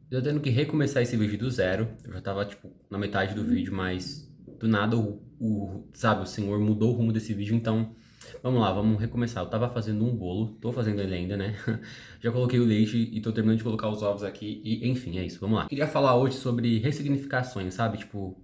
Eu tendo que recomeçar esse vídeo do zero. Eu já tava, tipo, na metade do vídeo, mas do nada sabe, o senhor mudou o rumo desse vídeo, então vamos lá, vamos recomeçar. Eu tava fazendo um bolo, tô fazendo ele ainda, né? Já coloquei o leite e tô terminando de colocar os ovos aqui e, enfim, é isso, vamos lá. Queria falar hoje sobre ressignificações, sabe? Tipo,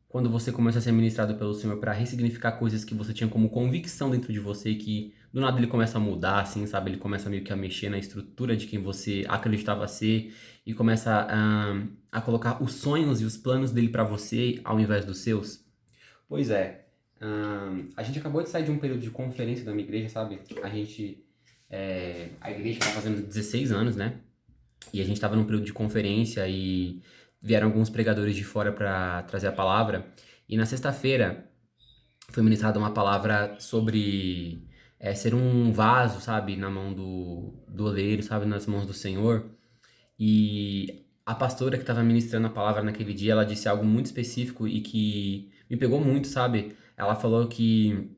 quando você começa a ser ministrado pelo Senhor para ressignificar coisas que você tinha como convicção dentro de você e que do nada ele começa a mudar, assim, sabe? Ele começa meio que a mexer na estrutura de quem você acreditava ser e começa a colocar os sonhos e os planos dele para você ao invés dos seus. Pois é, a gente acabou de sair de um período de conferência da minha igreja, sabe? A igreja tá fazendo 16 anos, né? E a gente estava num período de conferência e vieram alguns pregadores de fora para trazer a palavra. E na sexta-feira foi ministrada uma palavra sobre ser um vaso, sabe, na mão do oleiro, sabe, nas mãos do Senhor. E a pastora que estava ministrando a palavra naquele dia, ela disse algo muito específico e que me pegou muito, sabe? Ela falou que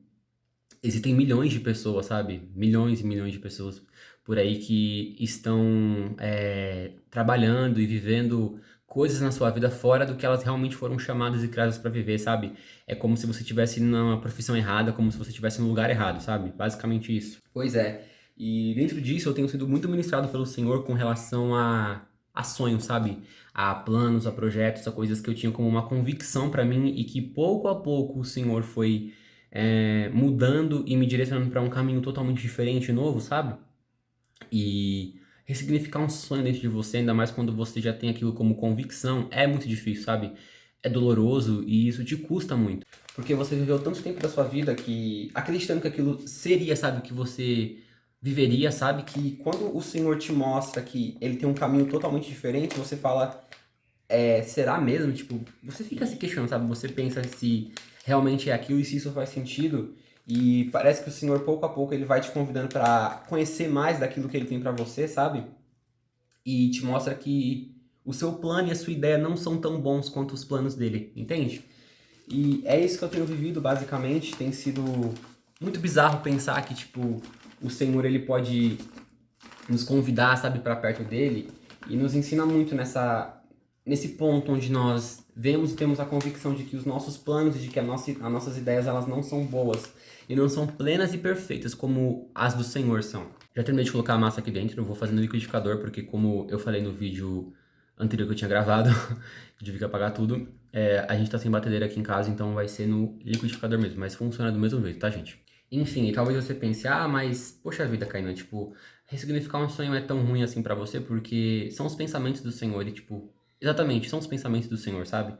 existem milhões de pessoas, sabe? Milhões e milhões de pessoas por aí que estão trabalhando e vivendo coisas na sua vida fora do que elas realmente foram chamadas e criadas para viver, sabe? É como se você estivesse numa profissão errada, como se você estivesse no lugar errado, sabe? Basicamente isso. Pois é. E dentro disso eu tenho sido muito ministrado pelo Senhor com relação a sonhos, sabe? A planos, a projetos, a coisas que eu tinha como uma convicção para mim e que pouco a pouco o Senhor foi mudando e me direcionando para um caminho totalmente diferente, novo, sabe? E ressignificar um sonho dentro de você, ainda mais quando você já tem aquilo como convicção, é muito difícil, sabe? É doloroso e isso te custa muito. Porque você viveu tanto tempo da sua vida que acreditando que aquilo seria, sabe, o que você viveria, sabe? Que quando o Senhor te mostra que ele tem um caminho totalmente diferente, você fala, será mesmo? Tipo, você fica se questionando, sabe? Você pensa se realmente é aquilo e se isso faz sentido. E parece que o Senhor, pouco a pouco, ele vai te convidando para conhecer mais daquilo que ele tem para você, sabe? E te mostra que o seu plano e a sua ideia não são tão bons quanto os planos dele, entende? E é isso que eu tenho vivido, basicamente. Tem sido muito bizarro pensar que, tipo, o Senhor, ele pode nos convidar, sabe, para perto dele e nos ensina muito nesse ponto onde nós vemos e temos a convicção de que os nossos planos e de que as nossas ideias elas não são boas e não são plenas e perfeitas como as do Senhor são. Já terminei de colocar a massa aqui dentro, eu vou fazer no liquidificador porque como eu falei no vídeo anterior que eu tinha gravado, eu tive que apagar tudo, a gente tá sem batedeira aqui em casa, então vai ser no liquidificador mesmo, mas funciona do mesmo jeito, tá, gente? Enfim, e talvez você pense, mas, poxa vida, Kainan, tipo, ressignificar um sonho é tão ruim assim pra você porque são os pensamentos do Senhor e, tipo, exatamente, são os pensamentos do Senhor, sabe?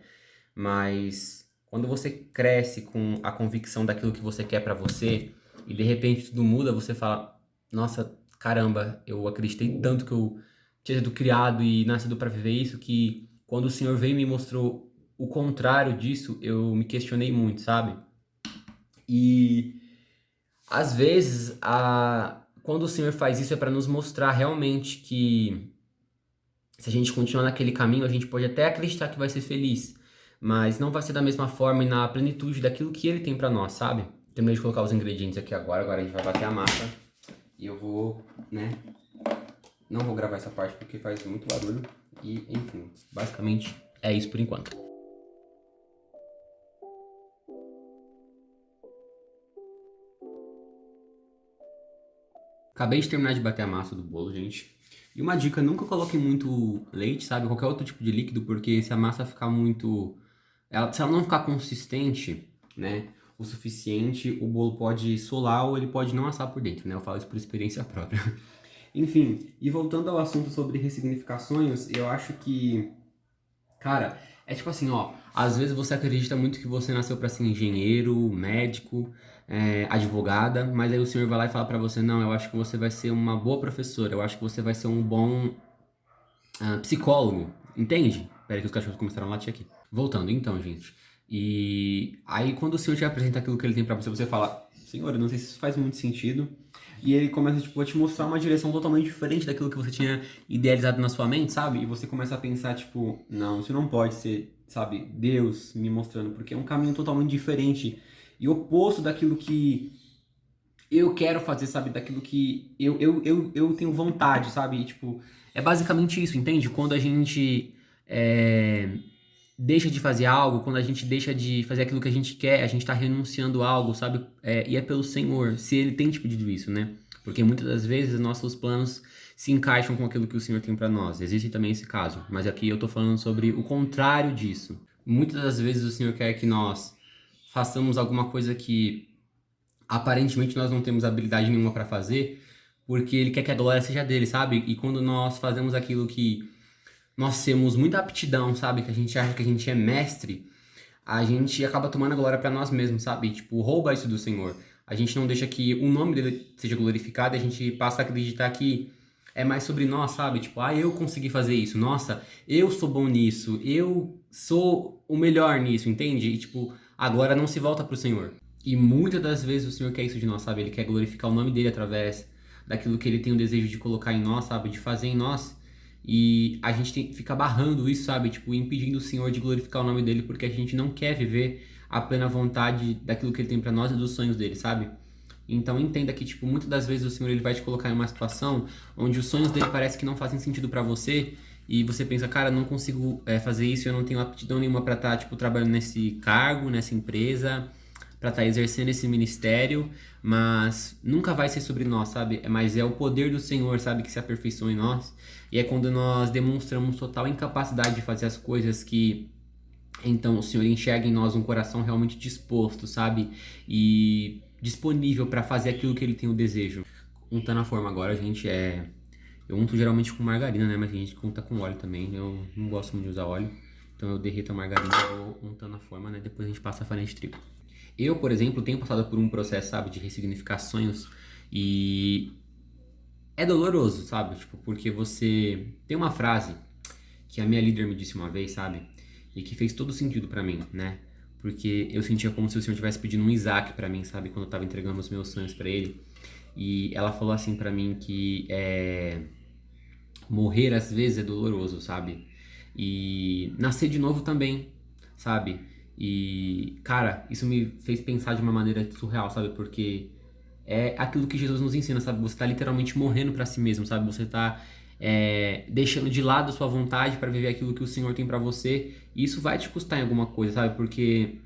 Mas quando você cresce com a convicção daquilo que você quer pra você e de repente tudo muda, você fala, nossa, caramba, eu acreditei tanto que eu tinha sido criado e nascido pra viver isso que quando o Senhor veio e me mostrou o contrário disso, eu me questionei muito, sabe? E às vezes, quando o Senhor faz isso é para nos mostrar realmente que se a gente continuar naquele caminho, a gente pode até acreditar que vai ser feliz, mas não vai ser da mesma forma e na plenitude daquilo que Ele tem para nós, sabe? Terminei de colocar os ingredientes aqui agora a gente vai bater a massa e eu vou, né? Não vou gravar essa parte porque faz muito barulho e, enfim, basicamente é isso por enquanto. Acabei de terminar de bater a massa do bolo, gente. E uma dica, nunca coloque muito leite, sabe? Qualquer outro tipo de líquido, porque se a massa ficar muito... se ela não ficar consistente, né? O suficiente, o bolo pode solar ou ele pode não assar por dentro, né? Eu falo isso por experiência própria. Enfim, e voltando ao assunto sobre ressignificações, eu acho que cara, é tipo assim, ó, às vezes você acredita muito que você nasceu pra ser engenheiro, médico, advogada, mas aí o senhor vai lá e fala pra você, não, eu acho que você vai ser uma boa professora, eu acho que você vai ser um bom psicólogo, entende? Pera aí que os cachorros começaram a latir aqui. Voltando, então, gente. E aí quando o senhor te apresenta aquilo que ele tem pra você, você fala, senhor, eu não sei se isso faz muito sentido. E ele começa, tipo, a te mostrar uma direção totalmente diferente daquilo que você tinha idealizado na sua mente, sabe? E você começa a pensar, tipo, não, isso não pode ser, sabe, Deus me mostrando, porque é um caminho totalmente diferente e oposto daquilo que eu quero fazer, sabe? Daquilo que eu tenho vontade, sabe? E, tipo, É basicamente isso, entende? Quando a gente é, deixa de fazer algo, quando a gente deixa de fazer aquilo que a gente quer, a gente tá renunciando a algo, sabe? E é pelo Senhor, se Ele tem te pedido isso, né? Porque muitas das vezes nossos planos se encaixam com aquilo que o Senhor tem pra nós. Existe também esse caso, mas aqui eu tô falando sobre o contrário disso. Muitas das vezes o Senhor quer que nós façamos alguma coisa que aparentemente nós não temos habilidade nenhuma pra fazer, porque Ele quer que a glória seja dele, sabe? E quando nós fazemos aquilo que nós temos muita aptidão, sabe? Que a gente acha que a gente é mestre, a gente acaba tomando a glória pra nós mesmos, sabe? Tipo, rouba isso do Senhor. A gente não deixa que o nome dele seja glorificado, e a gente passa a acreditar que é mais sobre nós, sabe? Tipo, eu consegui fazer isso. Nossa, eu sou bom nisso. Eu sou o melhor nisso, entende? E tipo, agora não se volta pro Senhor. E muitas das vezes o Senhor quer isso de nós, sabe? Ele quer glorificar o nome dele através daquilo que ele tem o desejo de colocar em nós, sabe? De fazer em nós. E a gente fica barrando isso, sabe? Tipo, impedindo o Senhor de glorificar o nome dele porque a gente não quer viver a plena vontade daquilo que ele tem pra nós e dos sonhos dele, sabe? Então entenda que, tipo, muitas das vezes o Senhor ele vai te colocar em uma situação onde os sonhos dele parece que não fazem sentido pra você e você pensa, cara, não consigo fazer isso, eu não tenho aptidão nenhuma pra estar, tipo, trabalhando nesse cargo, nessa empresa, pra estar exercendo esse ministério, mas nunca vai ser sobre nós, sabe? Mas é o poder do Senhor, sabe, que se aperfeiçoa em nós. E é quando nós demonstramos total incapacidade de fazer as coisas que então o Senhor enxerga em nós um coração realmente disposto, sabe? E disponível para fazer aquilo que ele tem o desejo. Untando a forma agora, a gente eu unto geralmente com margarina, né? Mas a gente unta com óleo também. Eu não gosto muito de usar óleo. Então eu derreto a margarina e vou untando a forma, né? Depois a gente passa a farinha de trigo. Eu, por exemplo, tenho passado por um processo, sabe, de ressignificar sonhos e é doloroso, sabe? Tipo, porque você tem uma frase que a minha líder me disse uma vez, sabe? E que fez todo sentido pra mim, né? Porque eu sentia como se o Senhor estivesse pedindo um Isaac pra mim, sabe? Quando eu tava entregando os meus sonhos pra ele. E ela falou assim pra mim que morrer às vezes é doloroso, sabe? E nascer de novo também, sabe? E, cara, isso me fez pensar de uma maneira surreal, sabe? Porque é aquilo que Jesus nos ensina, sabe? Você tá literalmente morrendo pra si mesmo, sabe? Você tá deixando de lado a sua vontade pra viver aquilo que o Senhor tem pra você. E isso vai te custar em alguma coisa, sabe? Porque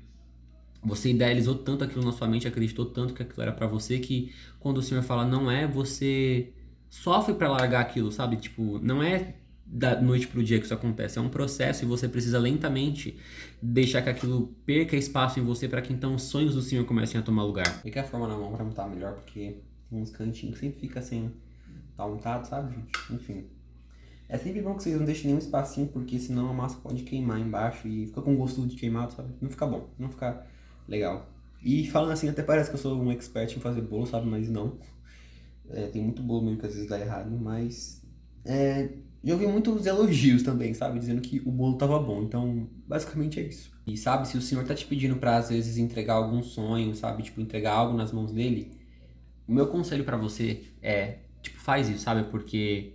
você idealizou tanto aquilo na sua mente, acreditou tanto que aquilo era pra você, que quando o Senhor fala não é, você sofre pra largar aquilo, sabe? Tipo, não é da noite pro dia que isso acontece, é um processo e você precisa lentamente deixar que aquilo perca espaço em você pra que então os sonhos do Senhor comecem a tomar lugar. E que a forma na mão pra montar melhor, porque tem uns cantinhos que sempre fica assim, tá untado, sabe, gente? Enfim. É sempre bom que vocês não deixem nenhum espacinho, porque senão a massa pode queimar embaixo e fica com gosto de queimado, sabe? Não fica bom, não fica legal. E falando assim, até parece que eu sou um expert em fazer bolo, sabe? Mas não. Tem muito bolo mesmo que às vezes dá errado, mas. Já ouvi muitos elogios também, sabe? Dizendo que o bolo tava bom. Então, basicamente é isso. E sabe, se o senhor tá te pedindo pra às vezes entregar algum sonho, sabe? Tipo, entregar algo nas mãos dele, o meu conselho pra você é, tipo, faz isso, sabe? Porque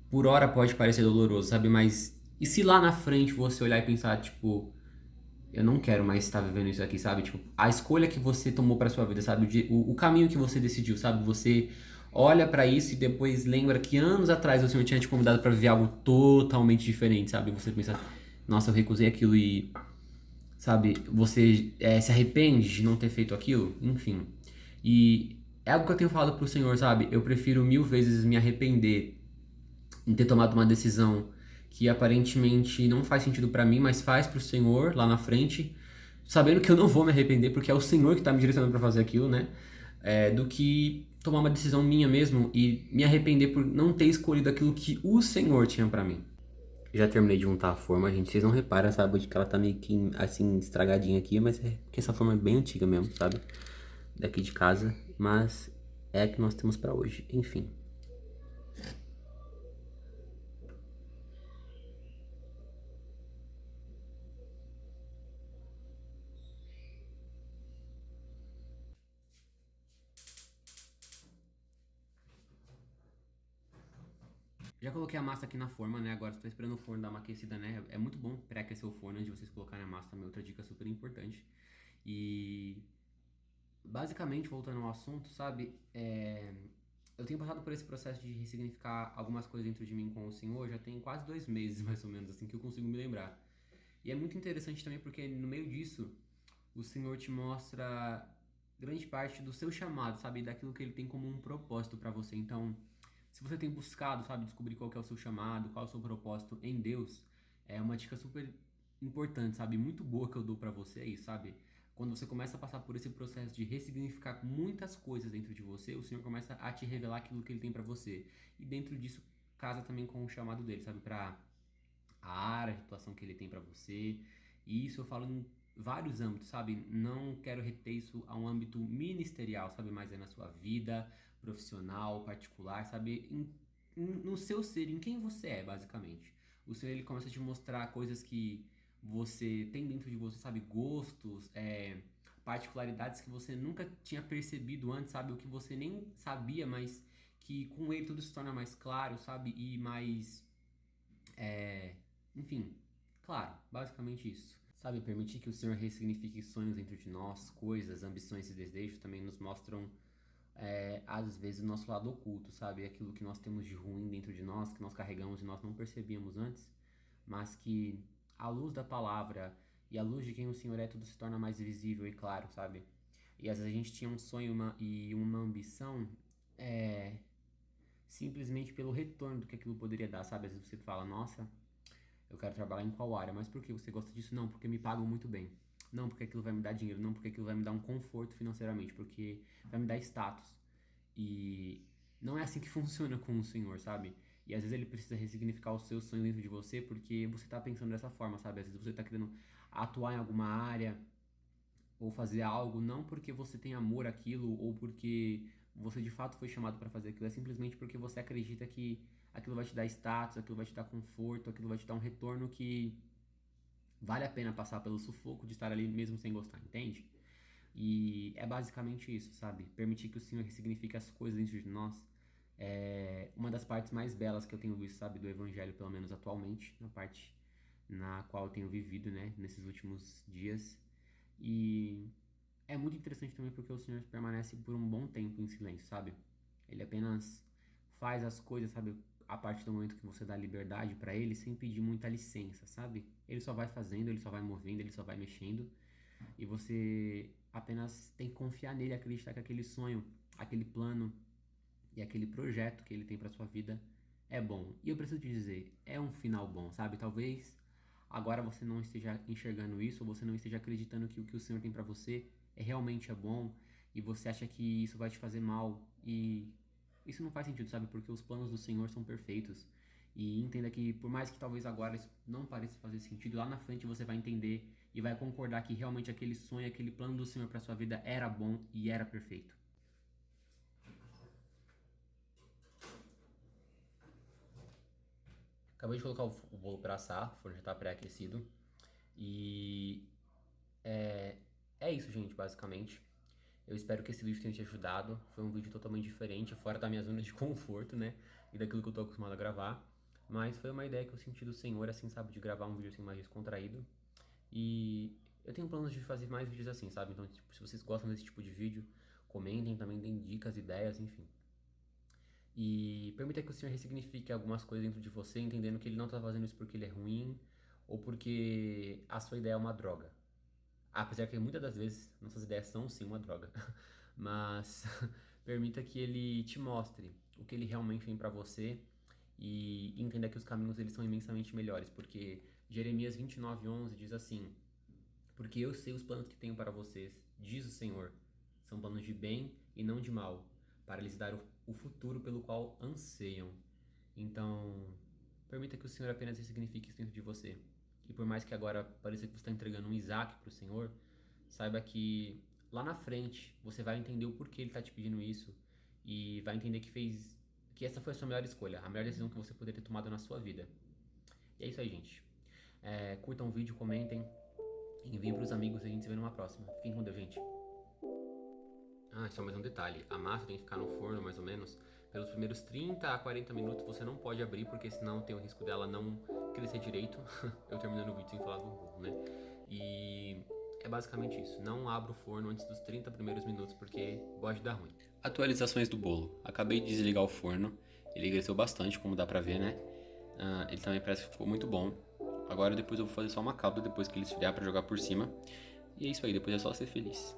por hora pode parecer doloroso, sabe? Mas e se lá na frente você olhar e pensar, tipo, eu não quero mais estar vivendo isso aqui, sabe? Tipo, a escolha que você tomou pra sua vida, sabe? O caminho que você decidiu, sabe? Você olha pra isso e depois lembra que anos atrás o Senhor tinha te convidado pra viver algo totalmente diferente, sabe? Você pensa, nossa, eu recusei aquilo e, sabe? Você se arrepende de não ter feito aquilo, enfim. E é algo que eu tenho falado pro Senhor, sabe? Eu prefiro mil vezes me arrepender em ter tomado uma decisão que aparentemente não faz sentido pra mim, mas faz pro Senhor lá na frente, sabendo que eu não vou me arrepender, porque é o Senhor que tá me direcionando pra fazer aquilo, né? Do que tomar uma decisão minha mesmo e me arrepender por não ter escolhido aquilo que o Senhor tinha pra mim. Já terminei de untar a forma, gente. Vocês não reparam, sabe, de que ela tá meio que assim estragadinha aqui, mas é porque essa forma é bem antiga mesmo, sabe? Daqui de casa, mas é a que nós temos pra hoje. Enfim. Já coloquei a massa aqui na forma, né? Agora estou esperando o forno dar uma aquecida, né? É muito bom pré-aquecer o forno antes de vocês colocarem a massa também. Outra dica super importante. E basicamente, voltando ao assunto, sabe? Eu tenho passado por esse processo de ressignificar algumas coisas dentro de mim com o Senhor já tem quase 2 meses, mais ou menos, assim, que eu consigo me lembrar. E é muito interessante também porque no meio disso, o Senhor te mostra grande parte do seu chamado, sabe? Daquilo que ele tem como um propósito para você. Então, se você tem buscado, sabe, descobrir qual que é o seu chamado, qual é o seu propósito em Deus, é uma dica super importante, sabe? Muito boa que eu dou para você aí, sabe? Quando você começa a passar por esse processo de ressignificar muitas coisas dentro de você, o Senhor começa a te revelar aquilo que ele tem para você. E dentro disso casa também com o chamado dele, sabe? Para a área de atuação que ele tem para você. E isso eu falo em vários âmbitos, sabe? Não quero reter isso a um âmbito ministerial, sabe? Mas é na sua vida profissional, particular, sabe? No seu ser, em quem você é, basicamente. O Senhor, ele começa a te mostrar coisas que você tem dentro de você, sabe? Gostos, particularidades que você nunca tinha percebido antes, sabe? O que você nem sabia, mas que com ele tudo se torna mais claro, sabe? E mais é, enfim, claro, basicamente isso. Sabe, permitir que o Senhor ressignifique sonhos dentro de nós, coisas, ambições e desejos também nos mostram, às vezes, o nosso lado oculto, sabe? Aquilo que nós temos de ruim dentro de nós, que nós carregamos e nós não percebíamos antes, mas que, à luz da palavra e à luz de quem o Senhor é, tudo se torna mais visível e claro, sabe? E às vezes a gente tinha um sonho e uma ambição, é, simplesmente pelo retorno do que aquilo poderia dar, sabe? Às vezes você fala, nossa, eu quero trabalhar em qual área? Mas por que você gosta disso? Não, porque me pagam muito bem. Não, porque aquilo vai me dar dinheiro. Não, porque aquilo vai me dar um conforto financeiramente. Porque vai me dar status. E não é assim que funciona com o Senhor, sabe? E às vezes ele precisa ressignificar o seu sonho dentro de você porque você tá pensando dessa forma, sabe? Às vezes você tá querendo atuar em alguma área ou fazer algo não porque você tem amor àquilo ou porque você de fato foi chamado para fazer aquilo, é simplesmente porque você acredita que aquilo vai te dar status, aquilo vai te dar conforto, aquilo vai te dar um retorno que vale a pena passar pelo sufoco de estar ali mesmo sem gostar, entende? E é basicamente isso, sabe? Permitir que o Senhor ressignifique as coisas dentro de nós é uma das partes mais belas que eu tenho visto, sabe, do Evangelho, pelo menos atualmente, na parte na qual eu tenho vivido, né, nesses últimos dias. E é muito interessante também porque o Senhor permanece por um bom tempo em silêncio, sabe? Ele apenas faz as coisas, sabe? A partir do momento que você dá liberdade para ele, sem pedir muita licença, sabe? Ele só vai fazendo, ele só vai movendo, ele só vai mexendo. E você apenas tem que confiar nele, acreditar que aquele sonho, aquele plano e aquele projeto que ele tem para sua vida é bom. E eu preciso te dizer, é um final bom, sabe? Talvez agora você não esteja enxergando isso, ou você não esteja acreditando que o que o Senhor tem para você realmente é bom, e você acha que isso vai te fazer mal, e isso não faz sentido, sabe? Porque os planos do Senhor são perfeitos. E entenda que por mais que talvez agora isso não pareça fazer sentido, lá na frente você vai entender e vai concordar que realmente aquele sonho, aquele plano do Senhor para sua vida era bom e era perfeito. Acabei de colocar o bolo para assar, o forno já está pré-aquecido. E é isso, gente, basicamente. Eu espero que esse vídeo tenha te ajudado. Foi um vídeo totalmente diferente, fora da minha zona de conforto, né? E daquilo que eu tô acostumado a gravar. Mas foi uma ideia que eu senti do Senhor, assim, sabe? De gravar um vídeo assim mais descontraído. E eu tenho planos de fazer mais vídeos assim, sabe? Então, tipo, se vocês gostam desse tipo de vídeo, comentem, também deem dicas, ideias, enfim. E permita que o Senhor ressignifique algumas coisas dentro de você, entendendo que Ele não está fazendo isso porque Ele é ruim ou porque a sua ideia é uma droga. Apesar que muitas das vezes nossas ideias são sim uma droga. Mas permita que Ele te mostre o que Ele realmente tem para você e entenda que os caminhos eles são imensamente melhores. Porque Jeremias 29:11 diz assim: porque eu sei os planos que tenho para vocês, diz o Senhor. São planos de bem e não de mal, para lhes dar o futuro pelo qual anseiam. Então, permita que o Senhor apenas ressignifique isso dentro de você. E por mais que agora pareça que você está entregando um Isaac para o Senhor, saiba que lá na frente você vai entender o porquê Ele está te pedindo isso e vai entender que essa foi a sua melhor escolha, a melhor decisão que você poderia ter tomado na sua vida. E é isso aí, gente. Curtam o vídeo, comentem, enviem para os amigos e a gente se vê numa próxima. Fiquem com Deus, gente. Ah, só mais um detalhe. A massa tem que ficar no forno, mais ou menos, pelos primeiros 30 a 40 minutos. Você não pode abrir, porque senão tem o risco dela não crescer direito. Eu terminando o vídeo sem falar do burro, né? E é basicamente isso. Não abra o forno antes dos 30 primeiros minutos, porque pode dar ruim. Atualizações do bolo. Acabei de desligar o forno. Ele cresceu bastante, como dá pra ver, né? Ele também parece que ficou muito bom. Agora depois eu vou fazer só uma calda depois que ele esfriar pra jogar por cima. E é isso aí, depois é só ser feliz.